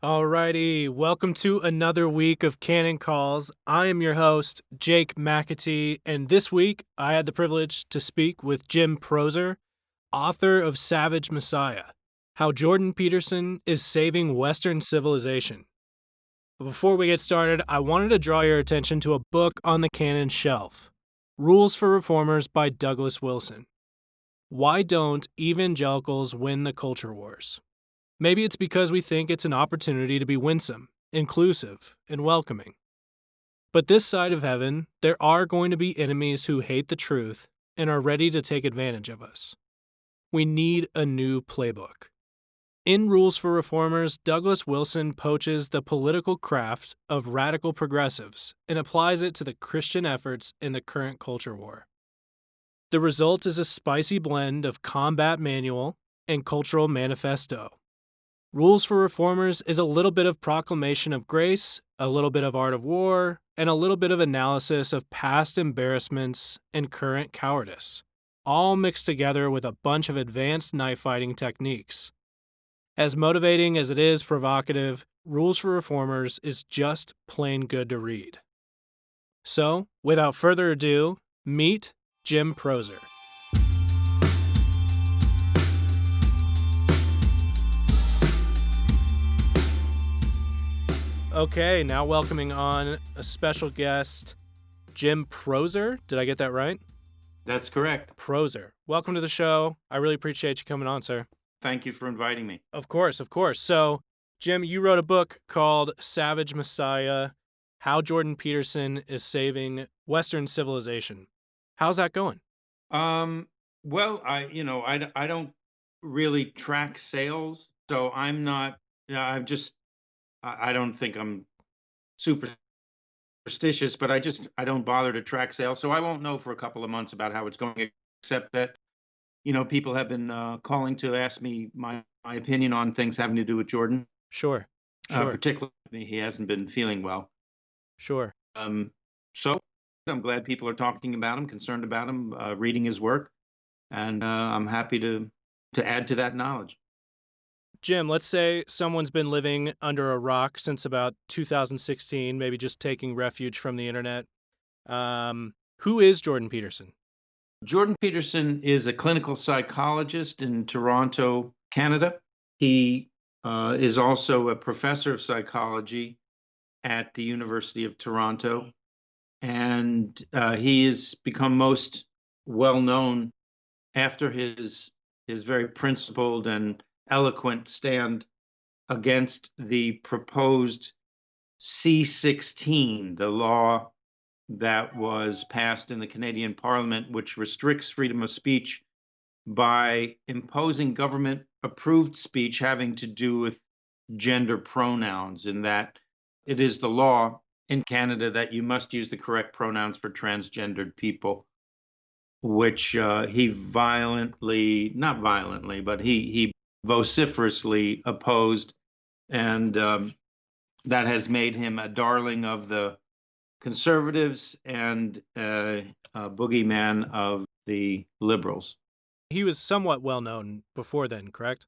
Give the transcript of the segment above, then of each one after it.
Alrighty, welcome to another week of Canon Calls. I am your host, Jake McAtee, and this week I had the privilege to speak with Jim Proser, author of Savage Messiah, How Jordan Peterson is Saving Western Civilization. But before we get started, I wanted to draw your attention to a book on the Canon shelf, Rules for Reformers by Douglas Wilson. Why don't evangelicals win the culture wars? Maybe it's because we think it's an opportunity to be winsome, inclusive, and welcoming. But this side of heaven, there are going to be enemies who hate the truth and are ready to take advantage of us. We need a new playbook. In Rules for Reformers, Douglas Wilson poaches the political craft of radical progressives and applies it to the Christian efforts in the current culture war. The result is a spicy blend of combat manual and cultural manifesto. Rules for Reformers is a little bit of proclamation of grace, a little bit of art of war, and a little bit of analysis of past embarrassments and current cowardice, all mixed together with a bunch of advanced knife fighting techniques. As motivating as it is provocative, Rules for Reformers is just plain good to read. So, without further ado, meet Jim Proser. Okay, now welcoming on a special guest, Jim Proser. Did I get that right? That's correct. Proser. Welcome to the show. I really appreciate you coming on, sir. Thank you for inviting me. Of course, of course. So, Jim, you wrote a book called Savage Messiah, How Jordan Peterson is Saving Western Civilization. How's that going? Well, I don't really track sales, so I'm not. I don't think I'm superstitious, but I don't bother to track sales, so I won't know for a couple of months about how it's going. Except that people have been calling to ask me my opinion on things having to do with Jordan. Sure. Particularly, he hasn't been feeling well. Sure. So I'm glad people are talking about him, concerned about him, reading his work, and I'm happy to add to that knowledge. Jim, let's say someone's been living under a rock since about 2016, maybe just taking refuge from the internet. Who is Jordan Peterson? Jordan Peterson is a clinical psychologist in Toronto, Canada. He is also a professor of psychology at the University of Toronto, and he has become most well known after his very principled and eloquent stand against the proposed C-16, the law that was passed in the Canadian Parliament, which restricts freedom of speech by imposing government-approved speech having to do with gender pronouns, in that it is the law in Canada that you must use the correct pronouns for transgendered people, which he not violently, but he vociferously opposed, and that has made him a darling of the conservatives and a boogeyman of the liberals. He was somewhat well known before then, correct?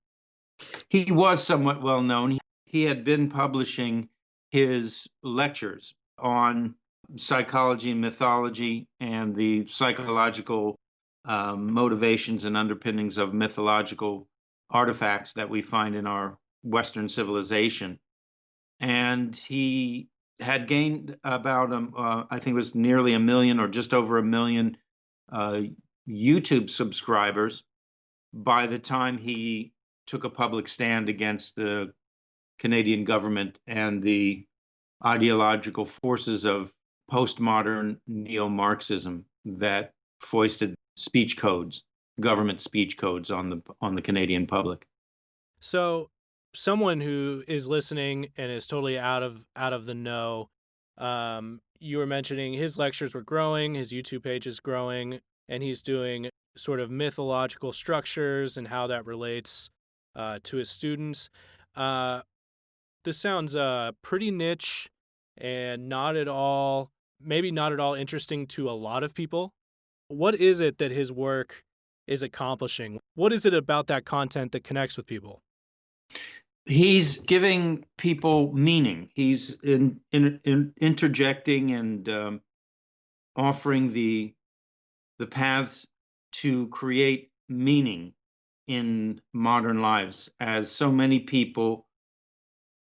He was somewhat well known. He had been publishing his lectures on psychology and mythology and the psychological motivations and underpinnings of mythological artifacts that we find in our Western civilization. And he had gained about, I think it was nearly 1 million or just over 1 million YouTube subscribers by the time he took a public stand against the Canadian government and the ideological forces of postmodern neo-Marxism that foisted speech codes, government speech codes on the Canadian public. So, someone who is listening and is totally out of the know, you were mentioning his lectures were growing, his YouTube page is growing, and he's doing sort of mythological structures and how that relates to his students. This sounds pretty niche and maybe not at all interesting to a lot of people. What is it that his work is accomplishing? What is it about that content that connects with people? He's giving people meaning. He's interjecting and offering the paths to create meaning in modern lives, as so many people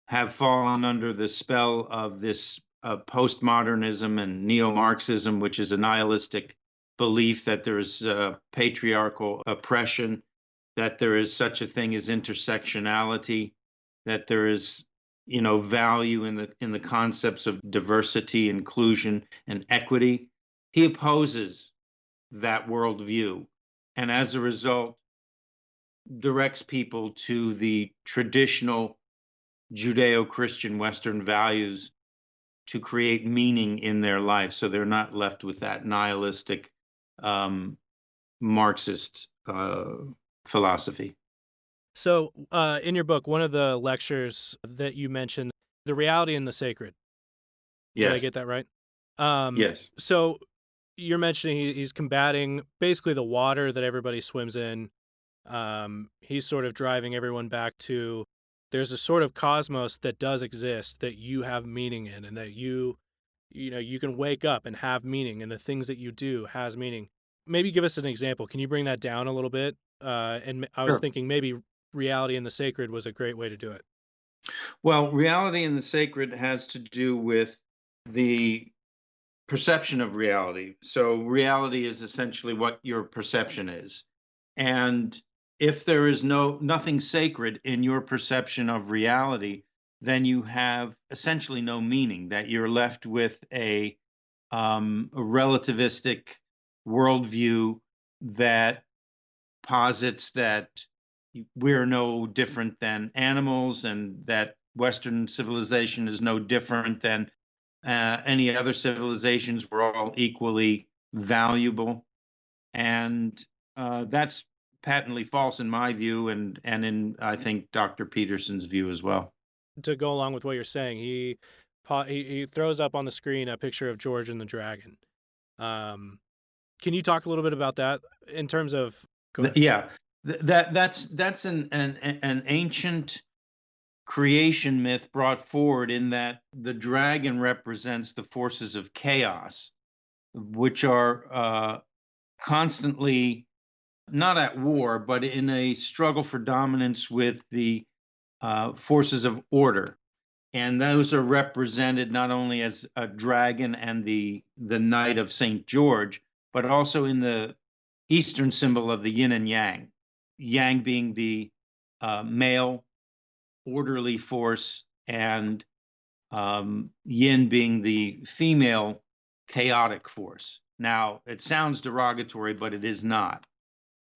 have fallen under the spell of this postmodernism and neo-Marxism, which is a nihilistic belief that there is patriarchal oppression, that there is such a thing as intersectionality, that there is value in the concepts of diversity, inclusion, and equity. He opposes that worldview, and as a result, directs people to the traditional Judeo-Christian Western values to create meaning in their life, so they're not left with that nihilistic Marxist philosophy. So, in your book, one of the lectures that you mentioned, the reality and the sacred. Did I Yes. get that right? Yes. So you're mentioning he's combating basically the water that everybody swims in. He's sort of driving everyone back to there's a sort of cosmos that does exist that you have meaning in, and that you can wake up and have meaning, and the things that you do has meaning. Maybe give us an example. Can you bring that down a little bit? And I was Sure. thinking maybe reality and the sacred was a great way to do it. Well, reality and the sacred has to do with the perception of reality. So reality is essentially what your perception is. And if there is nothing sacred in your perception of reality, then you have essentially no meaning, that you're left with a relativistic worldview that posits that we're no different than animals, and that Western civilization is no different than any other civilizations. We're all equally valuable, and that's patently false in my view, and in I think Dr. Peterson's view as well. To go along with what you're saying, he throws up on the screen a picture of George and the dragon. Um, can you talk a little bit about that in terms of? Go ahead. Yeah, that's an ancient creation myth brought forward, in that the dragon represents the forces of chaos, which are constantly not at war, but in a struggle for dominance with the forces of order. And those are represented not only as a dragon and the knight of St. George, but also in the Eastern symbol of the yin and yang. Yang being the male orderly force, and yin being the female chaotic force. Now, it sounds derogatory, but it is not.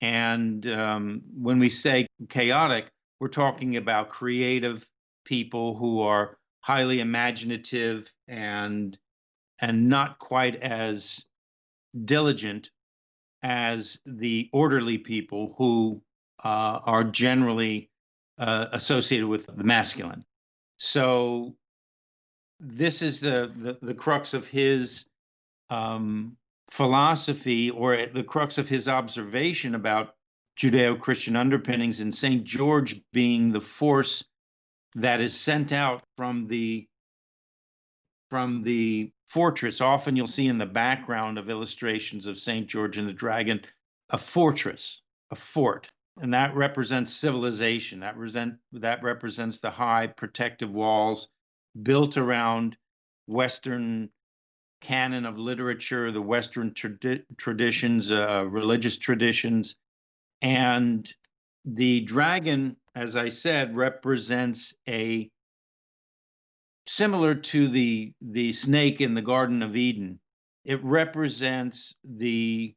And when we say chaotic, we're talking about creative people who are highly imaginative and not quite as diligent as the orderly people who are generally associated with the masculine. So this is the crux of his philosophy, or the crux of his observation about Judeo-Christian underpinnings, and St. George being the force that is sent out from the fortress. Often you'll see in the background of illustrations of St. George and the Dragon a fortress, a fort, and that represents civilization. That represents the high protective walls built around Western canon of literature, the Western traditions, religious traditions. And the dragon, as I said, represents a similar to the snake in the Garden of Eden. It represents the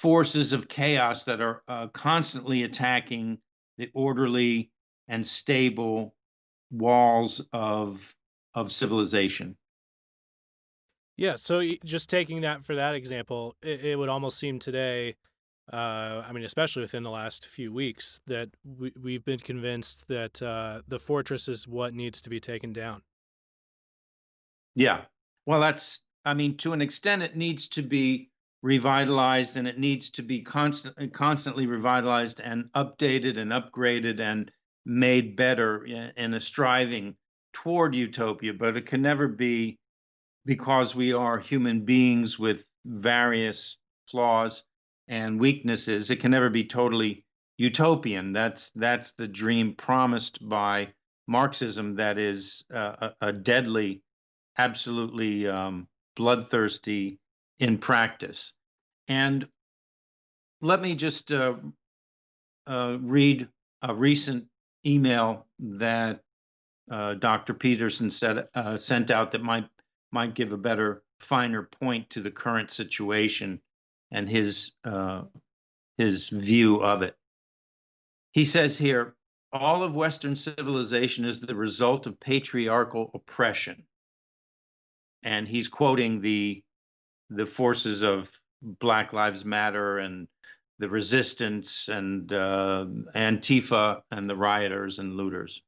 forces of chaos that are constantly attacking the orderly and stable walls of civilization. Yeah, so just taking that for that example, it would almost seem today, I mean, especially within the last few weeks, that we've been convinced that the fortress is what needs to be taken down. Yeah. Well, I mean, to an extent, it needs to be revitalized, and it needs to be constantly revitalized and updated and upgraded. And made better in a striving toward utopia, but it can never be, because we are human beings with various flaws and weaknesses, it can never be totally utopian. That's the dream promised by Marxism, that is a deadly, absolutely bloodthirsty in practice. And let me just read a recent email that Dr. Peterson sent out that might give a better, finer point to the current situation and his view of it. He says here, all of Western civilization is the result of patriarchal oppression, and he's quoting the forces of Black Lives Matter and the resistance and Antifa and the rioters and looters.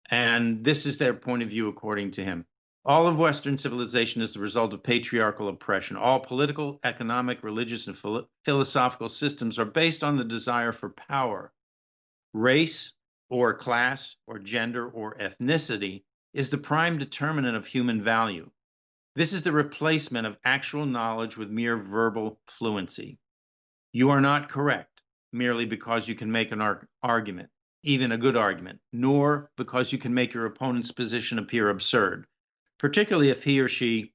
And this is their point of view, according to him. All of Western civilization is the result of patriarchal oppression. All political, economic, religious, and philosophical systems are based on the desire for power. Race or class or gender or ethnicity is the prime determinant of human value. This is the replacement of actual knowledge with mere verbal fluency. You are not correct merely because you can make an argument, even a good argument, nor because you can make your opponent's position appear absurd, particularly if he or she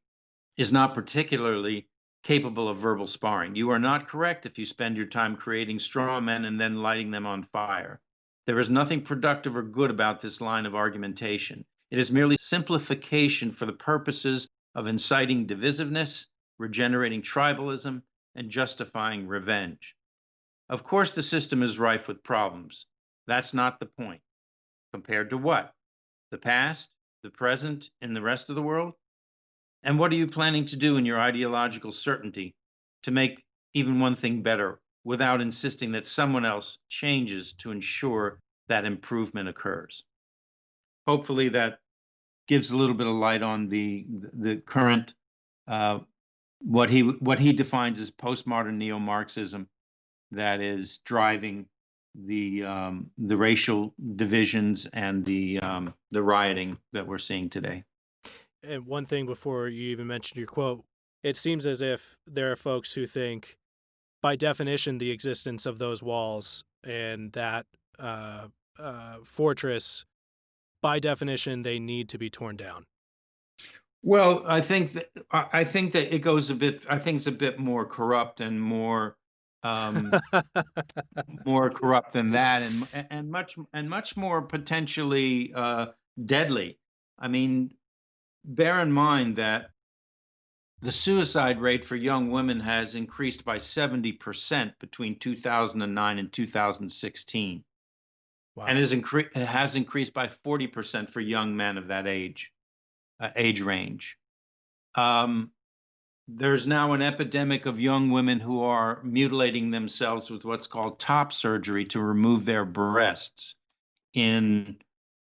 is not particularly capable of verbal sparring. You are not correct if you spend your time creating straw men and then lighting them on fire. There is nothing productive or good about this line of argumentation. It is merely simplification for the purposes of inciting divisiveness, regenerating tribalism, and justifying revenge. Of course, the system is rife with problems. That's not the point. Compared to what? The past, the present, and the rest of the world? And what are you planning to do in your ideological certainty to make even one thing better without insisting that someone else changes to ensure that improvement occurs? Hopefully that gives a little bit of light on the current what he defines as postmodern neo-Marxism that is driving the racial divisions and the rioting that we're seeing today. And one thing before you even mentioned your quote, it seems as if there are folks who think, by definition, the existence of those walls and that fortress, by definition, they need to be torn down. Well, I think that it goes a bit. I think it's a bit more corrupt and more more corrupt than that, and much more potentially deadly. I mean, bear in mind that the suicide rate for young women has increased by 70% between 2009 and 2016, Wow. and has increased by 40% for young men of that age range. There's now an epidemic of young women who are mutilating themselves with what's called top surgery to remove their breasts in,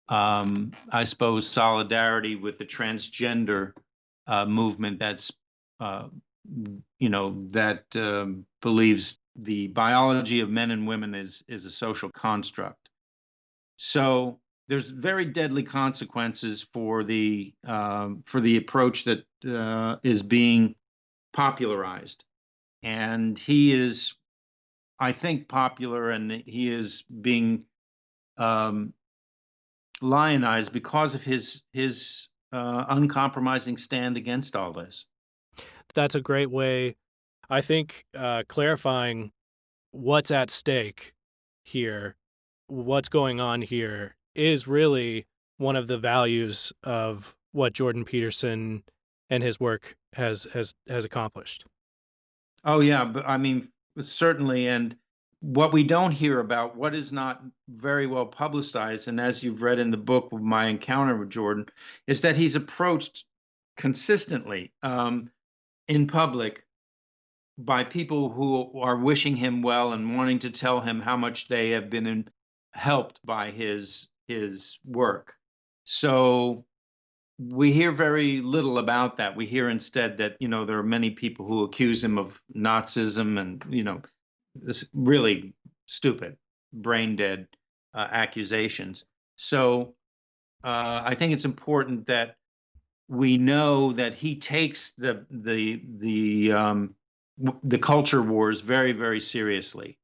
I suppose, solidarity with the transgender movement that's, that believes the biology of men and women is a social construct. So there's very deadly consequences for the approach that is being popularized, and he is, I think, popular, and he is being lionized because of his uncompromising stand against all this. That's a great way, I think, clarifying what's at stake here, what's going on here, is really one of the values of what Jordan Peterson and his work has accomplished. Oh yeah, but I mean, certainly. And what we don't hear about, what is not very well publicized, and as you've read in the book, My Encounter with Jordan, is that he's approached consistently in public by people who are wishing him well and wanting to tell him how much they have been helped by his work. So we hear very little about that. We hear instead that, there are many people who accuse him of Nazism and, this really stupid, brain dead accusations. So I think it's important that we know that he takes the culture wars very, very seriously,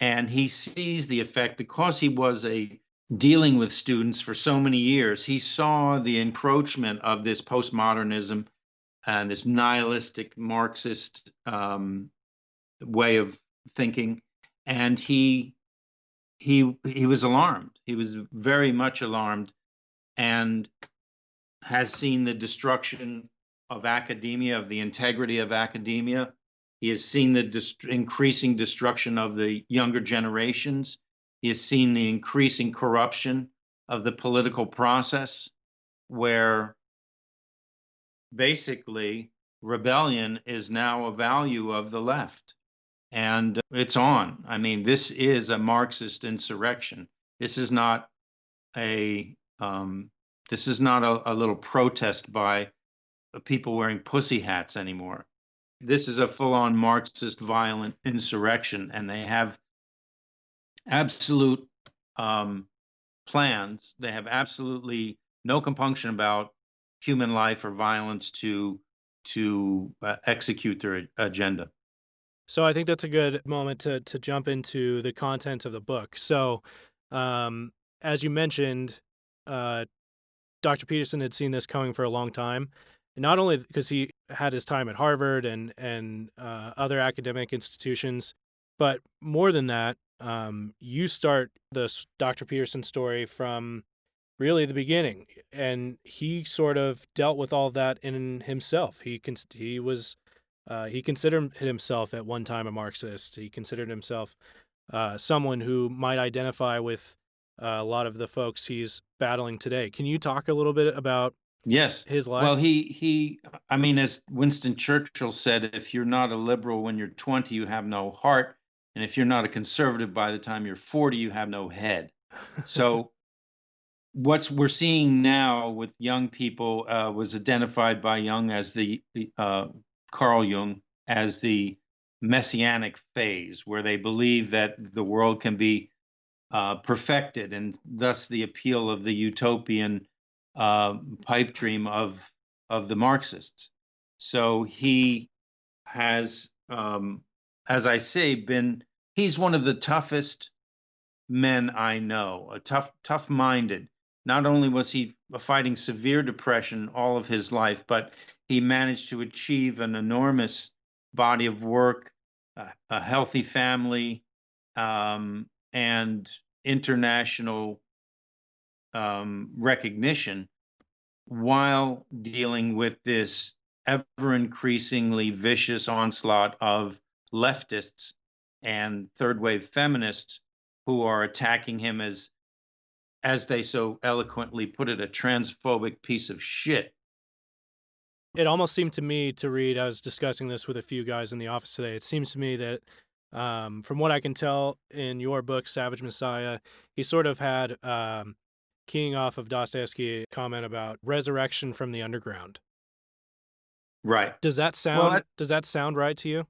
and he sees the effect because he was a dealing with students for so many years. He saw the encroachment of this postmodernism and this nihilistic Marxist way of thinking, and he was alarmed. He was very much alarmed, and has seen the destruction of academia, of the integrity of academia. He has seen the increasing destruction of the younger generations. He has seen the increasing corruption of the political process, where basically rebellion is now a value of the left. And it's on. I mean, this is a Marxist insurrection. This is not a this is not a little protest by people wearing pussy hats anymore. This is a full-on Marxist violent insurrection, and they have absolute plans. They have absolutely no compunction about human life or violence to execute their agenda. So I think that's a good moment to jump into the content of the book. So, as you mentioned, Dr. Peterson had seen this coming for a long time, and not only because he had his time at Harvard and other academic institutions, but more than that, you start this Dr. Peterson story from really the beginning, and he sort of dealt with all that in himself. He considered himself at one time a Marxist. He considered himself someone who might identify with a lot of the folks he's battling today. Can you talk a little bit about Yes. his Well, life? I mean, as Winston Churchill said, if you're not a liberal when you're 20, you have no heart. And if you're not a conservative by the time you're 40, you have no head. So what we're seeing now with young people was identified by Jung as Carl Jung as the messianic phase, where they believe that the world can be perfected, and thus the appeal of the utopian pipe dream of the Marxists. So he has, as I say, he's one of the toughest men I know, a tough-minded. Not only was he fighting severe depression all of his life, but he managed to achieve an enormous body of work, a healthy family, and international recognition, while dealing with this ever increasingly vicious onslaught of leftists and third wave feminists who are attacking him as they so eloquently put it, a transphobic piece of shit. It almost seemed to me to read, I was discussing this with a few guys in the office today. It seems to me that from what I can tell in your book, Savage Messiah, he sort of had, keying off of Dostoevsky, a comment about resurrection from the underground. Right. Does that Well, sound right to you?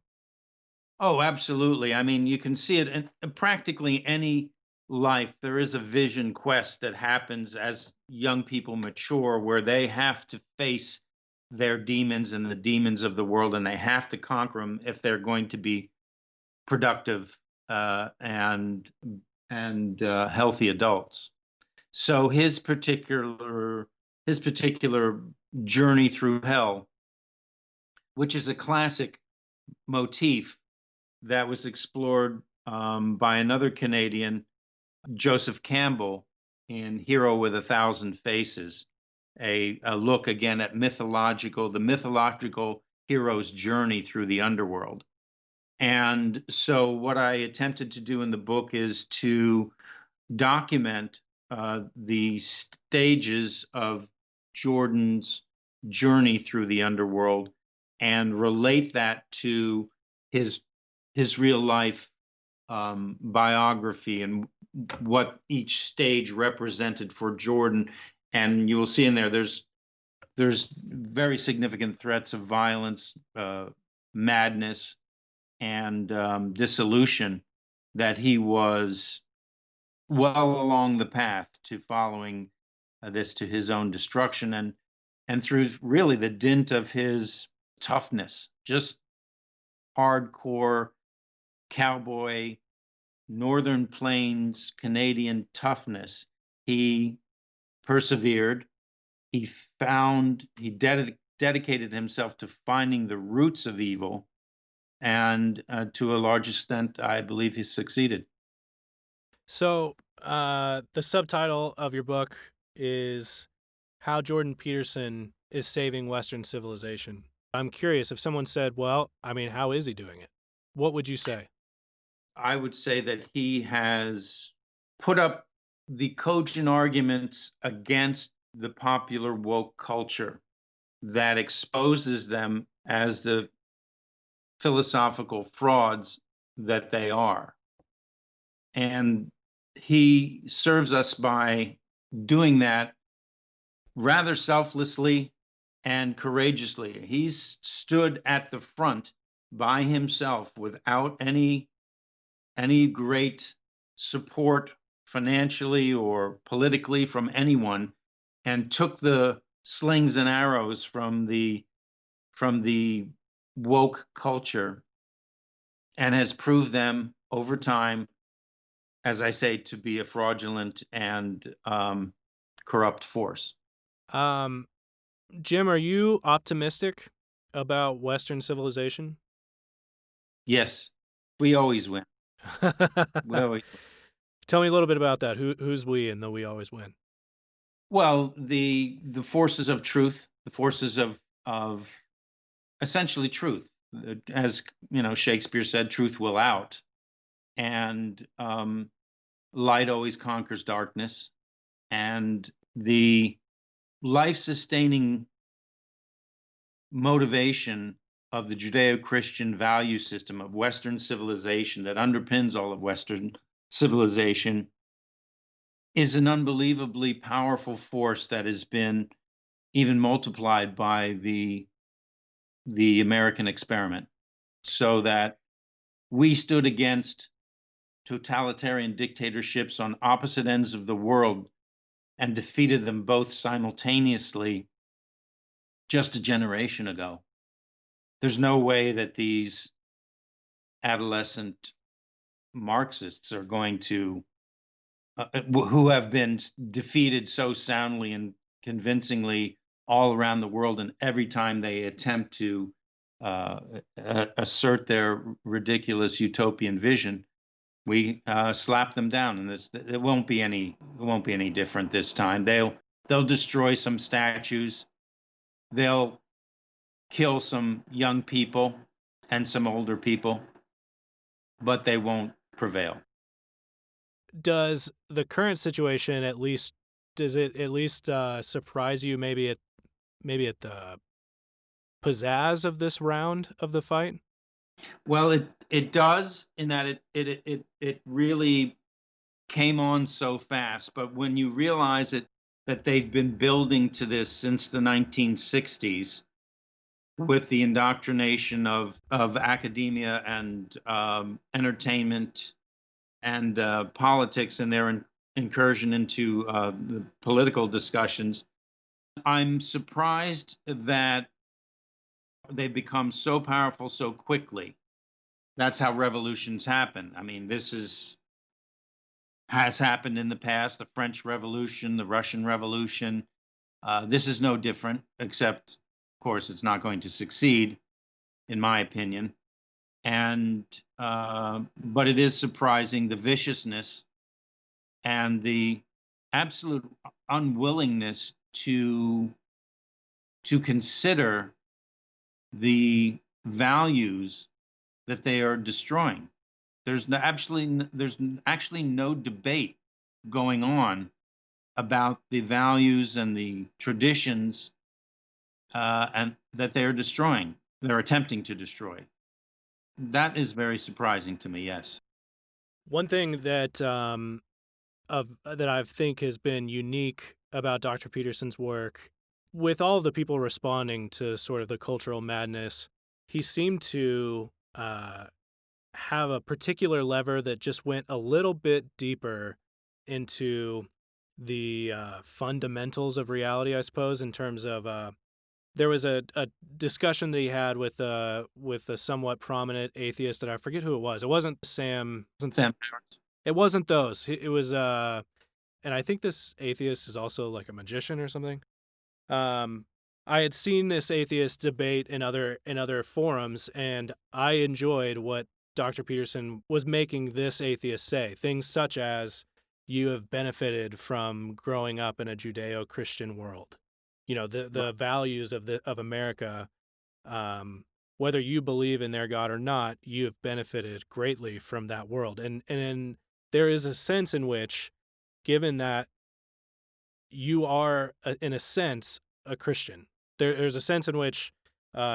oh, absolutely. I mean, you can see it in practically any life. There is a vision quest that happens as young people mature, where they have to face their demons and the demons of the world, and they have to conquer them if they're going to be productive and healthy adults. So his particular journey through hell, which is a classic motif that was explored by another Canadian, Joseph Campbell, in Hero with a Thousand Faces, a look again at the mythological hero's journey through the underworld. And so what I attempted to do in the book is to document the stages of Jordan's journey through the underworld and relate that to his real life biography and what each stage represented for Jordan. And you will see in there's very significant threats of violence, madness, and dissolution that he was well along the path to following this to his own destruction, and through really the dint of his toughness, just hardcore cowboy northern plains Canadian toughness. He persevered. He dedicated himself to finding the roots of evil, and to a large extent, I believe he succeeded. So, the subtitle of your book is How Jordan Peterson is Saving Western Civilization. I'm curious if someone said, well, I mean, how is he doing it? What would you say? I would say that he has put up the cogent arguments against the popular woke culture that exposes them as the philosophical frauds that they are. And he serves us by doing that rather selflessly and courageously. He's stood at the front by himself without any great support financially or politically from anyone, and took the slings and arrows from the woke culture, and has proved them over time, as I say, to be a fraudulent and corrupt force. Um, Jim, are you optimistic about Western civilization? Yes, we always win. We always win. Tell me a little bit about that. Who's we and the we always win? Well, the forces of truth, the forces of essentially truth. As Shakespeare said, "Truth will out," and light always conquers darkness. And the life-sustaining motivation of the Judeo-Christian value system of Western civilization that underpins all of Western civilization is an unbelievably powerful force that has been even multiplied by the American experiment, so that we stood against totalitarian dictatorships on opposite ends of the world and defeated them both simultaneously just a generation ago. There's no way that these adolescent Marxists are going to, who have been defeated so soundly and convincingly all around the world, and every time they attempt to assert their ridiculous utopian vision, we slap them down, and it won't be any different this time. They'll destroy some statues, they'll kill some young people and some older people, but they won't prevail. Does the current situation does it at least surprise you maybe at the pizzazz of this round of the fight? Well, it does, in that it really came on so fast. But when you realize that they've been building to this since the 1960s, with the indoctrination of academia and entertainment and politics, and their incursion into the political discussions, I'm surprised that they've become so powerful so quickly. That's how revolutions happen. I mean, has happened in the past: the French Revolution, the Russian Revolution. This is no different, except, of course, it's not going to succeed, in my opinion. And but it is surprising the viciousness and the absolute unwillingness to consider the values that they are destroying. There's actually no debate going on about the values and the traditions, and that they are destroying. They're attempting to destroy. That is very surprising to me. Yes. One thing that I think has been unique about Dr. Peterson's work, with all of the people responding to sort of the cultural madness, he seemed to have a particular lever that just went a little bit deeper into the fundamentals of reality, I suppose, in terms of there was a discussion that he had with a somewhat prominent atheist that I forget who it was. It wasn't Sam. Sam Powers. It wasn't those. It was and I think this atheist is also like a magician or something. Um, I had seen this atheist debate in other forums, and I enjoyed what Dr. Peterson was making this atheist say. Things such as, "You have benefited from growing up in a Judeo-Christian world. You know, the values of America. Whether you believe in their God or not, you have benefited greatly from that world." And there is a sense in which, given that you are, in a sense, a Christian. There's a sense in which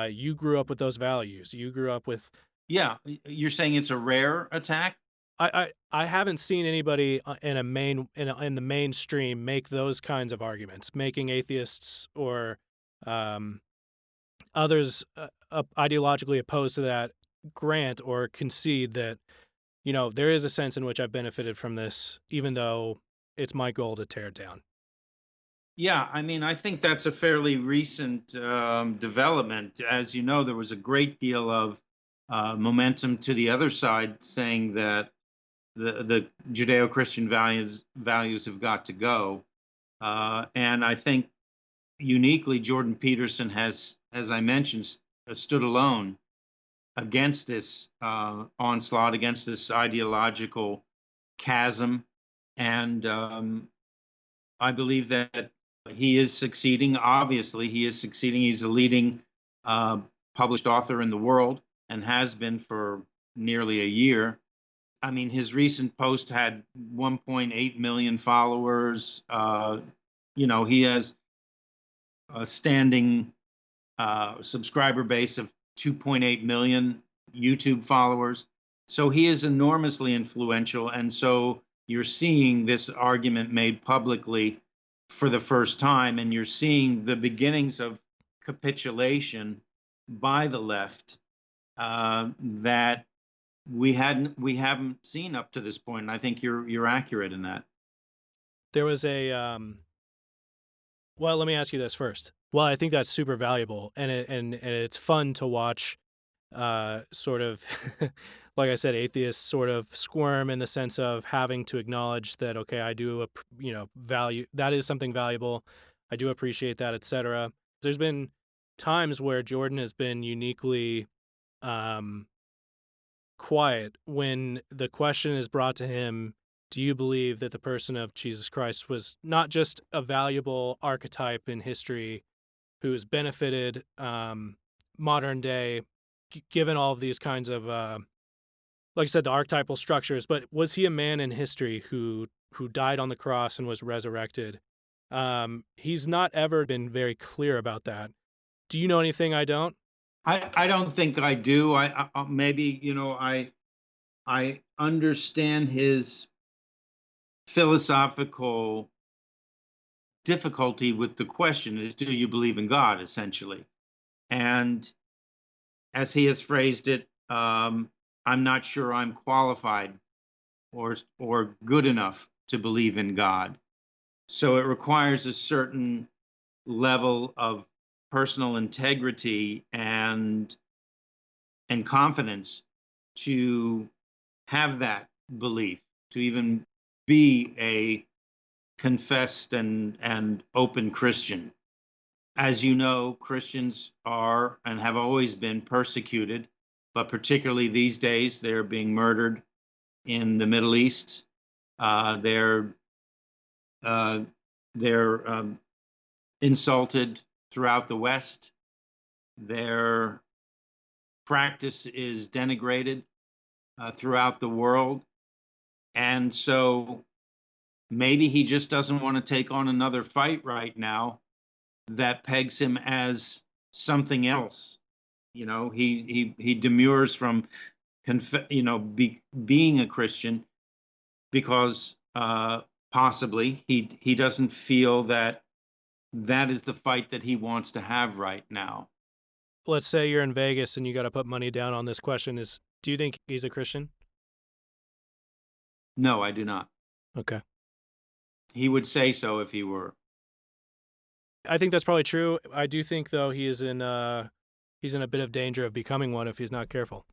you grew up with those values. You grew up with. Yeah, you're saying it's a rare attack? I haven't seen anybody in the mainstream make those kinds of arguments, making atheists or others ideologically opposed to that grant or concede that, there is a sense in which I've benefited from this, even though it's my goal to tear it down. Yeah, I mean, I think that's a fairly recent development. As you know, there was a great deal of momentum to the other side saying that the Judeo-Christian values have got to go. And I think uniquely, Jordan Peterson has, as I mentioned, stood alone against this onslaught, against this ideological chasm. And I believe that he is succeeding. Obviously, he is succeeding. He's a leading published author in the world and has been for nearly a year. I mean, his recent post had 1.8 million followers. He has a standing subscriber base of 2.8 million YouTube followers. So he is enormously influential. And so you're seeing this argument made publicly for the first time, and you're seeing the beginnings of capitulation by the left that we haven't seen up to this point. And I think you're accurate in that. There was a well, let me ask you this first. Well, I think that's super valuable, and it's fun to watch. Sort of, like I said, atheists sort of squirm in the sense of having to acknowledge that, okay, I do, value that is something valuable. I do appreciate that, etc. There's been times where Jordan has been uniquely quiet when the question is brought to him. Do you believe that the person of Jesus Christ was not just a valuable archetype in history who's benefited modern day, given all of these kinds of, like I said, the archetypal structures, but was he a man in history who died on the cross and was resurrected? He's not ever been very clear about that. Do you know anything I don't? I don't think I do. Maybe I understand his philosophical difficulty with the question is, do you believe in God, essentially? And as he has phrased it, I'm not sure I'm qualified or good enough to believe in God. So it requires a certain level of personal integrity and confidence to have that belief, to even be a confessed and open Christian. As you know, Christians are and have always been persecuted, but particularly these days, they're being murdered in the Middle East. They're insulted throughout the West. Their practice is denigrated throughout the world. And so maybe he just doesn't want to take on another fight right now that pegs him as something else. He demurs from being a Christian because possibly he doesn't feel that is the fight that he wants to have right now. Let's say you're in Vegas and you got to put money down on this question. Do you think he's a Christian? No, I do not. Okay. He would say so if he were. I think that's probably true. I do think though he's in a bit of danger of becoming one if he's not careful.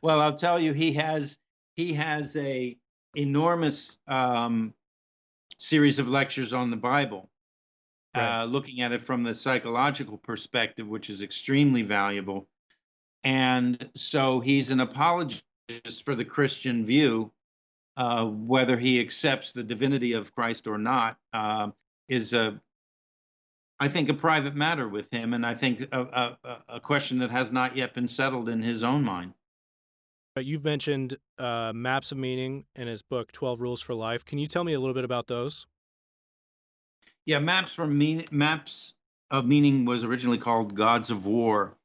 Well, I'll tell you, he has a enormous series of lectures on the Bible, Right. looking at it from the psychological perspective, which is extremely valuable. And so he's an apologist for the Christian view. Whether he accepts the divinity of Christ or not is I think, a private matter with him, and I think a question that has not yet been settled in his own mind. But you've mentioned maps of meaning in his book 12 Rules for Life. Can you tell me a little bit about those? Yeah, Maps of Meaning was originally called Gods of War,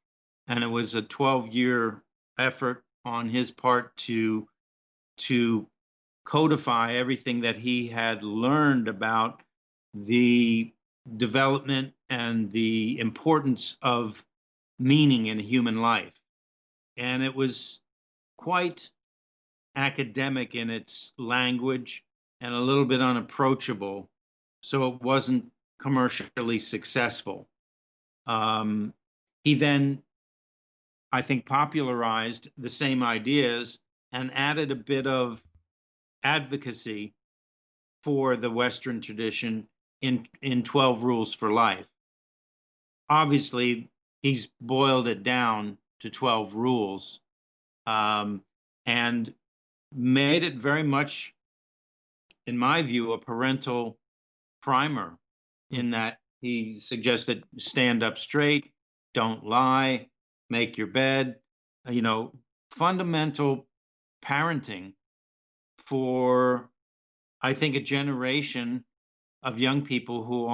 and it was a 12-year effort on his part to codify everything that he had learned about the development and the importance of meaning in human life. And it was quite academic in its language and a little bit unapproachable, so it wasn't commercially successful. Um, he then, I think, popularized the same ideas and added a bit of advocacy for the Western tradition in 12 Rules for Life. Obviously, he's boiled it down to 12 rules, and made it very much, in my view, a parental primer, Hmm. in that he suggests that stand up straight, don't lie, make your bed, you know, fundamental parenting for, I think, a generation of young people who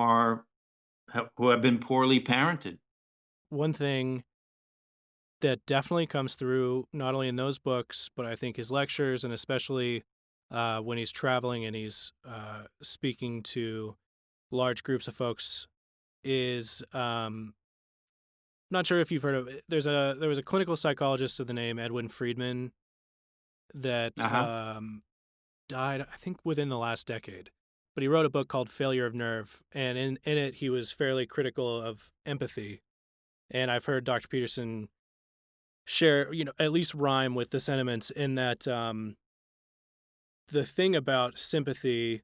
have been poorly parented. One thing that definitely comes through not only in those books, but I think his lectures and especially when he's traveling and he's speaking to large groups of folks is not sure if you've heard of it. There was a clinical psychologist of the name Edwin Friedman that Uh-huh. died, I think, within the last decade. But he wrote a book called Failure of Nerve, and in it he was fairly critical of empathy. And I've heard Dr. Peterson share, at least rhyme with the sentiments in that the thing about sympathy,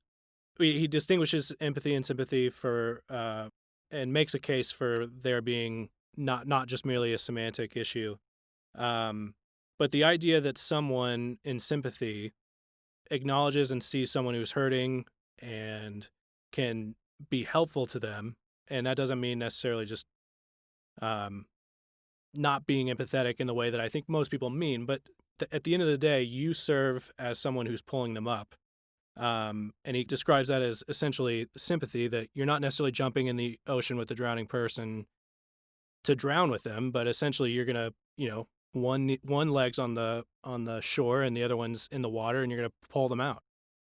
he distinguishes empathy and sympathy for, and makes a case for there being not just merely a semantic issue, um, but the idea that someone in sympathy acknowledges and sees someone who's hurting and can be helpful to them, and that doesn't mean necessarily just um, not being empathetic in the way that I think most people mean, but at the end of the day, you serve as someone who's pulling them up. And he describes that as essentially sympathy, that you're not necessarily jumping in the ocean with the drowning person to drown with them, but essentially you're gonna, one leg's on the shore and the other one's in the water, and you're gonna pull them out.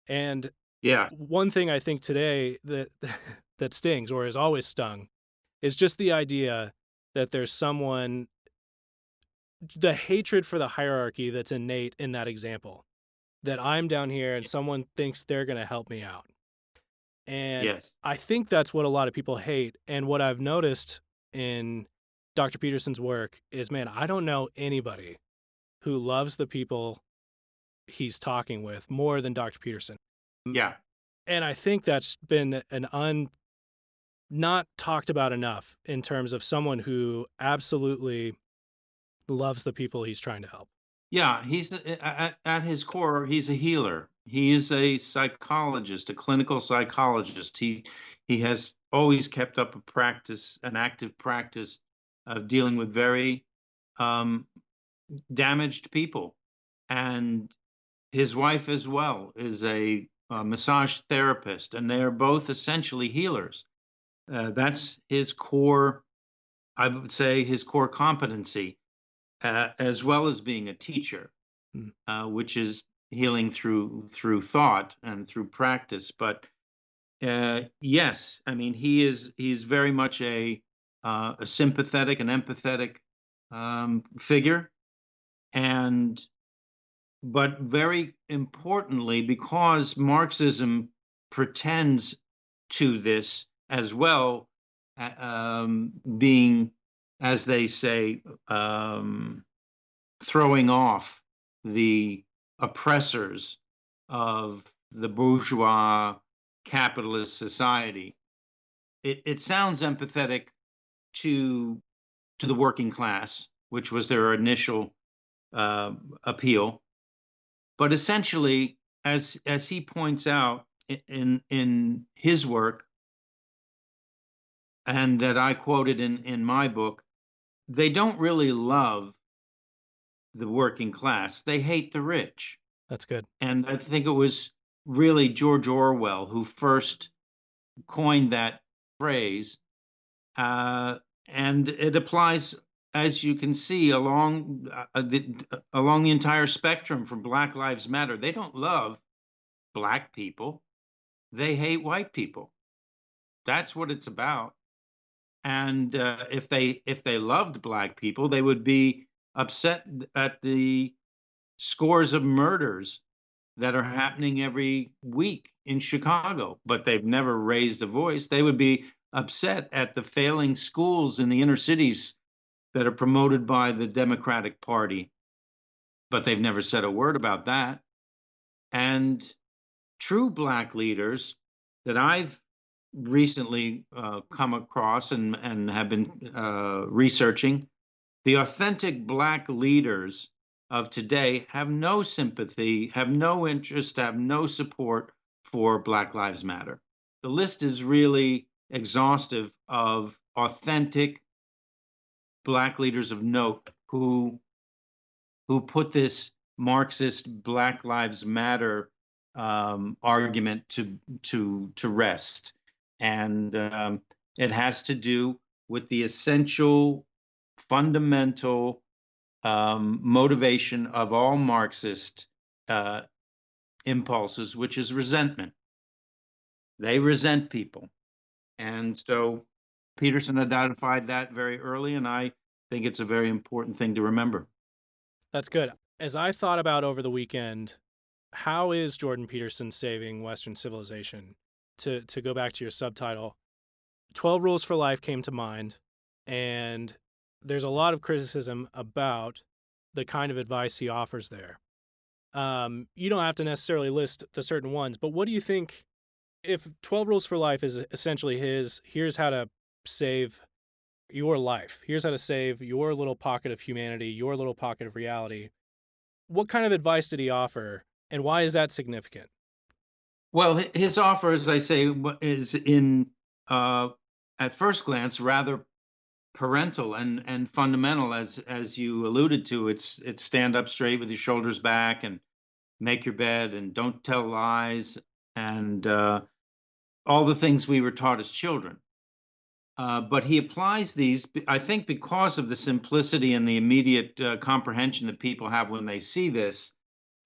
And Yeah. one thing I think today that that stings or has always stung is just the idea that there's someone, the hatred for the hierarchy that's innate in that example, that I'm down here and someone thinks they're going to help me out. And Yes. I think that's what a lot of people hate. And what I've noticed in Dr. Peterson's work is, man, I don't know anybody who loves the people he's talking with more than Dr. Peterson. Yeah. And I think that's been not talked about enough in terms of someone who absolutely loves the people he's trying to help. Yeah, at his core, he's a healer. He is a psychologist, a clinical psychologist. He has always kept up an active practice of dealing with very um, damaged people. And his wife as well is a massage therapist, and they are both essentially healers. That's his core, I would say, his core competency, as well as being a teacher, Mm. which is healing through thought and through practice. But yes, I mean, he's very much a sympathetic and empathetic figure, and but very importantly, because Marxism pretends to this as well, being, as they say, throwing off the oppressors of the bourgeois capitalist society. It sounds empathetic to to the working class, which was their initial uh, appeal. But essentially, as he points out in his work, and that I quoted in my book, they don't really love the working class. They hate the rich. That's good. And I think it was really George Orwell who first coined that phrase. Uh, and it applies, as you can see, along the entire spectrum from Black Lives Matter. They don't love black people. They hate white people. That's what it's about. And if they loved black people, they would be upset at the scores of murders that are happening every week in Chicago, but they've never raised a voice. They would be upset at the failing schools in the inner cities that are promoted by the Democratic Party, but they've never said a word about that. And true black leaders that I've recently come across and have been researching, the authentic black leaders of today have no sympathy, have no interest, have no support for Black Lives Matter. The list is really exhaustive of authentic black leaders of note who put this Marxist Black Lives Matter argument to rest, and it has to do with the essential, fundamental motivation of all Marxist uh, impulses, which is resentment. They resent people, and so Peterson identified that very early, and I think it's a very important thing to remember. That's good. As I thought about over the weekend, how is Jordan Peterson saving Western civilization? To go back to your subtitle, 12 Rules for Life came to mind, and there's a lot of criticism about the kind of advice he offers there. You don't have to necessarily list the certain ones, but what do you think if 12 Rules for Life is essentially here's how to save your life, here's how to save your little pocket of humanity, your little pocket of reality? What kind of advice did he offer, and why is that significant? Well, his offer, as I say, is in at first glance rather parental and fundamental, as you alluded to. It's stand up straight with your shoulders back and make your bed and don't tell lies and all the things we were taught as children. But he applies these, I think, because of the simplicity and the immediate comprehension that people have when they see this,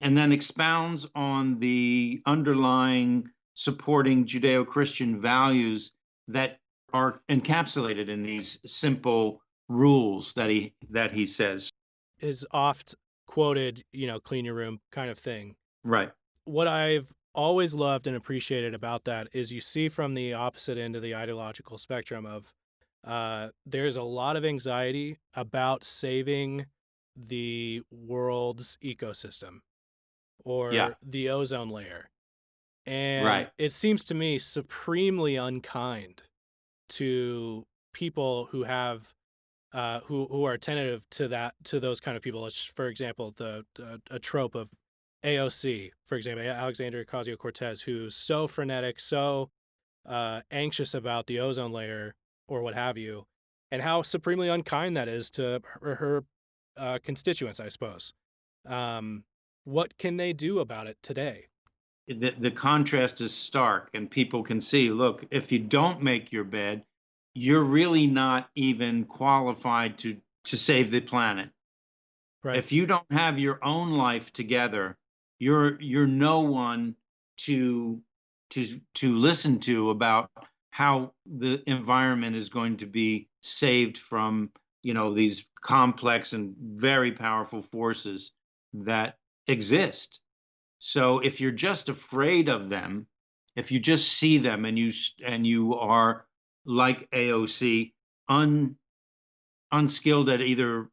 and then expounds on the underlying supporting Judeo Christian values that are encapsulated in these simple rules that he says. Is oft quoted, clean your room kind of thing. Right. What I've always loved and appreciated about that is you see from the opposite end of the ideological spectrum of there's a lot of anxiety about saving the world's ecosystem Yeah. or the ozone layer. And Right. it seems to me supremely unkind to people who have who are attentive to those kind of people. For example, a trope of AOC, for example, Alexandria Ocasio-Cortez, who's so frenetic, so anxious about the ozone layer or what have you, and how supremely unkind that is to her constituents, I suppose. What can they do about it today? The contrast is stark, and people can see, look, if you don't make your bed, you're really not even qualified to save the planet. Right. If you don't have your own life together, you're no one to to listen to about how the environment is going to be saved from these complex and very powerful forces that exist. So if you're just afraid of them, if you just see them and you are like AOC, unskilled at either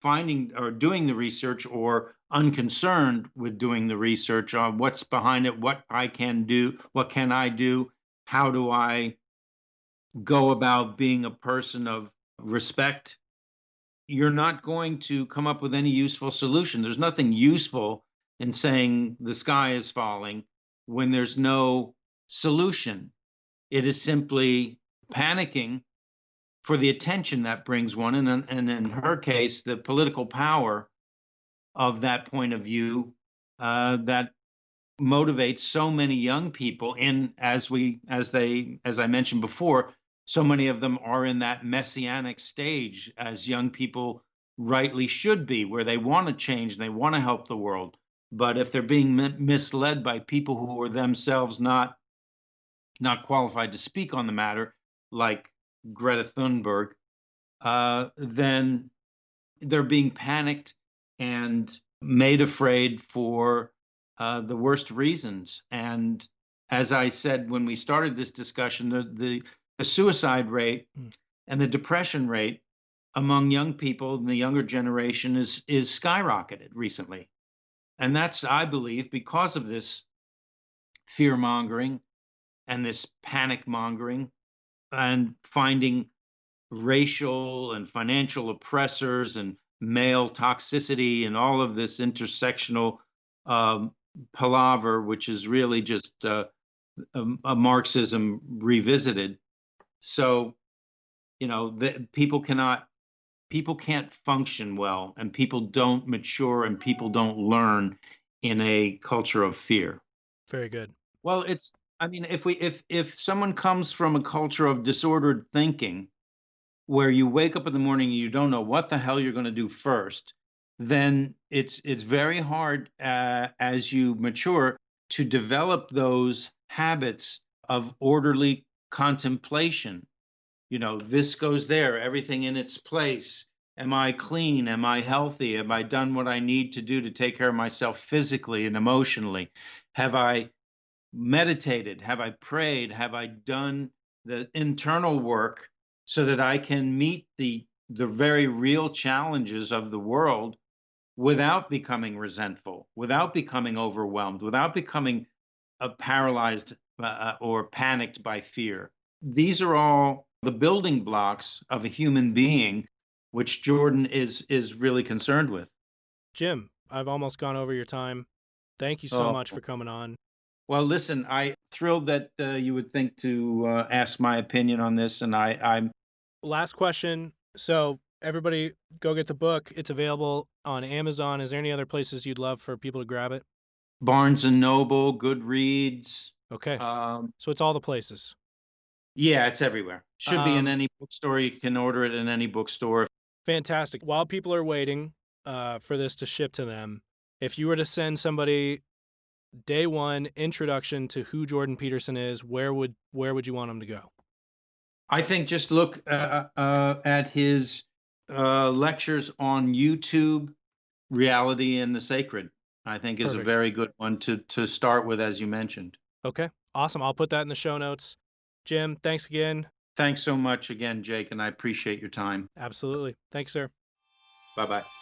finding or doing the research or unconcerned with doing the research on what's behind it, what I can do, what can I do, how do I go about being a person of respect, you're not going to come up with any useful solution. There's nothing useful in saying the sky is falling when there's no solution. It is simply panicking for the attention that brings one, and in her case, the political power of that point of view that motivates so many young people in as I mentioned before, so many of them are in that messianic stage as young people rightly should be, where they want to change and they want to help the world. But if they're being misled by people who are themselves not qualified to speak on the matter, like Greta Thunberg, then they're being panicked and made afraid for the worst reasons. And as I said when we started this discussion, the suicide rate and the depression rate among young people in the younger generation is skyrocketed recently. And that's, I believe, because of this fear mongering and this panic mongering and finding racial and financial oppressors and male toxicity and all of this intersectional um, palaver, which is really just a Marxism revisited. So, people can't function well, and people don't mature, and people don't learn in a culture of fear. Very good. Well, I mean, if someone comes from a culture of disordered thinking, where you wake up in the morning and you don't know what the hell you're going to do first, then it's very hard as you mature to develop those habits of orderly contemplation. This goes there, everything in its place. Am I clean? Am I healthy? Have I done what I need to do to take care of myself physically and emotionally? Have I meditated? Have I prayed? Have I done the internal work so that I can meet the very real challenges of the world without becoming resentful, without becoming overwhelmed, without becoming paralyzed or panicked by fear? These are all the building blocks of a human being, which Jordan is really concerned with. Jim, I've almost gone over your time. Thank you so Oh, much for coming on. well, listen, I'm thrilled that you would think to ask my opinion on this, and I'm Last question. So, everybody go get the book. It's available on Amazon. Is there any other places you'd love for people to grab it? Barnes and Noble, Goodreads. Okay. Um, So, it's all the places. yeah, it's everywhere. Should be in Um, any bookstore. You can order it in any bookstore. Fantastic. While people are waiting for this to ship to them, if you were to send somebody day one introduction to who Jordan Peterson is, where would you want them to go? I think just look at his lectures on YouTube. Reality and the Sacred, I think, is a Perfect. very good one to start with, as you mentioned. Okay. Awesome. I'll put that in the show notes. Jim, thanks again. Thanks so much again, Jake, and I appreciate your time. Absolutely. Thanks, sir. Bye bye.